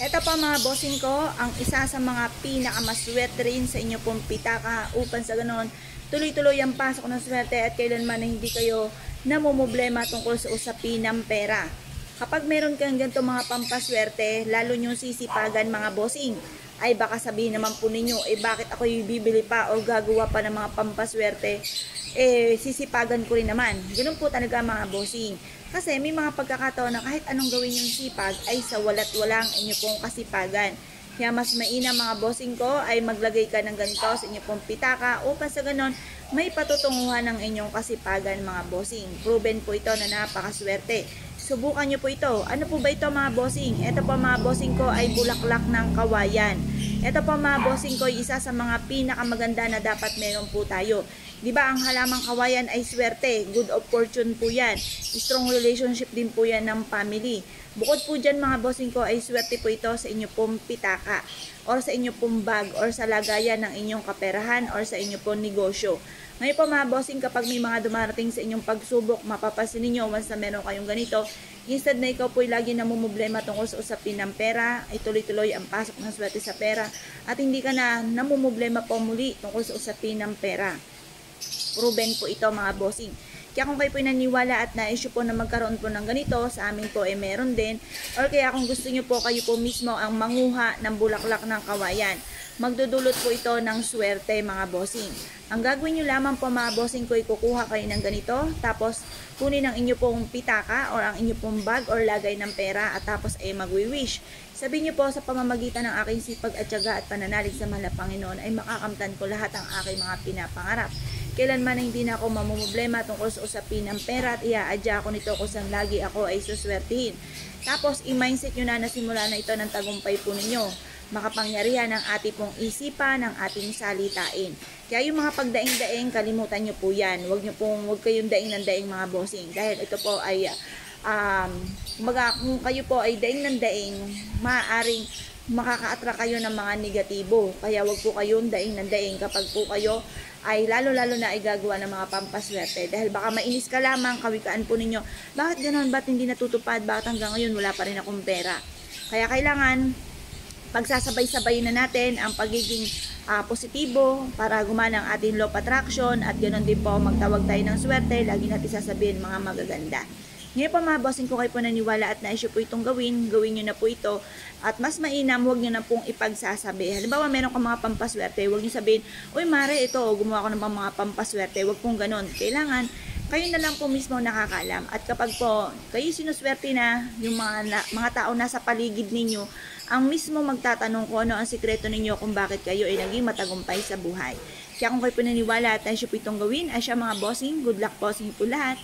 Ito po mga bossing ko, ang isa sa mga pinakamaswerte rin sa inyo pong pitaka upang sa ganon tuloy-tuloy ang pasok ng swerte at kailanman na hindi kayo namumblema tungkol sa usapin ng pera. Kapag meron kang ganito mga pampaswerte, lalo nyo sisipagan mga bossing, ay baka sabihin naman po ninyo, bakit ako yung bibili pa o gagawa pa ng mga pampaswerte, sisipagan ko rin naman. Ganun po talaga mga bossing. Kasi may mga pagkakataon na kahit anong gawin yung sipag ay sa walat walang inyo pong kasipagan. Kaya mas mainam mga bossing ko ay maglagay ka ng ganito sa inyo pong pitaka upang sa ganon may patutunguhan ng inyong kasipagan mga bossing. Proven po ito na napakaswerte. Subukan nyo po ito. Ano po ba ito mga bossing? Ito po mga bossing ko ay bulaklak ng kawayan. Ito po mga bossing ko ay isa sa mga pinakamaganda na dapat meron po tayo. Diba ang halamang kawayan ay swerte, good of fortune po yan. Strong relationship din po yan ng family. Bukod po dyan mga bossing ko ay swerte po ito sa inyo pong pitaka or sa inyo pong bag or sa lagayan ng inyong kaperahan or sa inyo pong negosyo. Ngayon po mga bossing, kapag may mga dumarating sa inyong pagsubok, mapapasin ninyo once na meron kayong ganito, instead na ikaw po'y lagi namumblema tungkol sa usapin ng pera, ay tuloy-tuloy ang pasok ng swerte sa pera at hindi ka na namumblema po muli tungkol sa usapin ng pera. Proven po ito mga bossing. Kaya kung kayo po naniwala at na-issue po na magkaroon po ng ganito, sa amin po ay meron din. Or kaya kung gusto nyo po, kayo po mismo ang manguha ng bulaklak ng kawayan. Magdudulot po ito ng swerte mga bossing. Ang gagawin nyo lamang po mga bossing ko ay kukuha kayo ng ganito. Tapos kunin ang inyo pong pitaka or ang inyo pong bag or lagay ng pera at tapos ay magwi-wish. Sabihin nyo po sa pamamagitan ng aking sipag at tiyaga at pananalig sa mahal na Panginoon ay makakamtan ko lahat ang aking mga pinapangarap. Kailanman na hindi na ako mamumblema tungkol sa usapin ng pera at iaadya ako nito kung saan lagi ako ay suswertihin. Tapos i-mindset nyo na simula na ito ng tagumpay po ninyo. Makapangyarihan ng ating pong isipan, ng ating salitain. Kaya yung mga pagdaing-daing, kalimutan nyo po yan. Huwag kayong daing ng daing mga bossing. Dahil ito po ay, kung kayo po ay daing ng daing, maaaring makaka-attract kayo ng mga negatibo. Kaya wag po kayong daing ng daing kapag po kayo ay lalo-lalo na ay gagawa ng mga pampaswerte. Dahil baka mainis ka lamang, kawikaan po ninyo, bakit ganoon, ba't hindi natutupad, bakit hanggang ngayon wala pa rin akong pera. Kaya kailangan pagsasabay-sabay na natin ang pagiging positibo para gumana ang ating law of attraction at ganoon din po magtawag tayo ng swerte, lagi natin sasabihin mga magaganda. Ngayon po mga bossing ko kayo po naniwala at na-issue po itong gawin nyo na po ito at mas mainam, huwag nyo na pong ipagsasabi. Halimbawa meron kang mga pampaswerte, huwag nyo sabihin, uy Mare, ito gumawa ko ng mga pampaswerte, huwag pong ganon. Kailangan kayo na lang po mismo nakakaalam at kapag po kayo sinuswerte na yung mga tao nasa paligid ninyo, ang mismo magtatanong kung ano ang sikreto ninyo kung bakit kayo ay naging matagumpay sa buhay. Kaya kung kayo po naniwala at na-issue po itong gawin, ay siya mga bossing, good luck po sa inyo po lahat.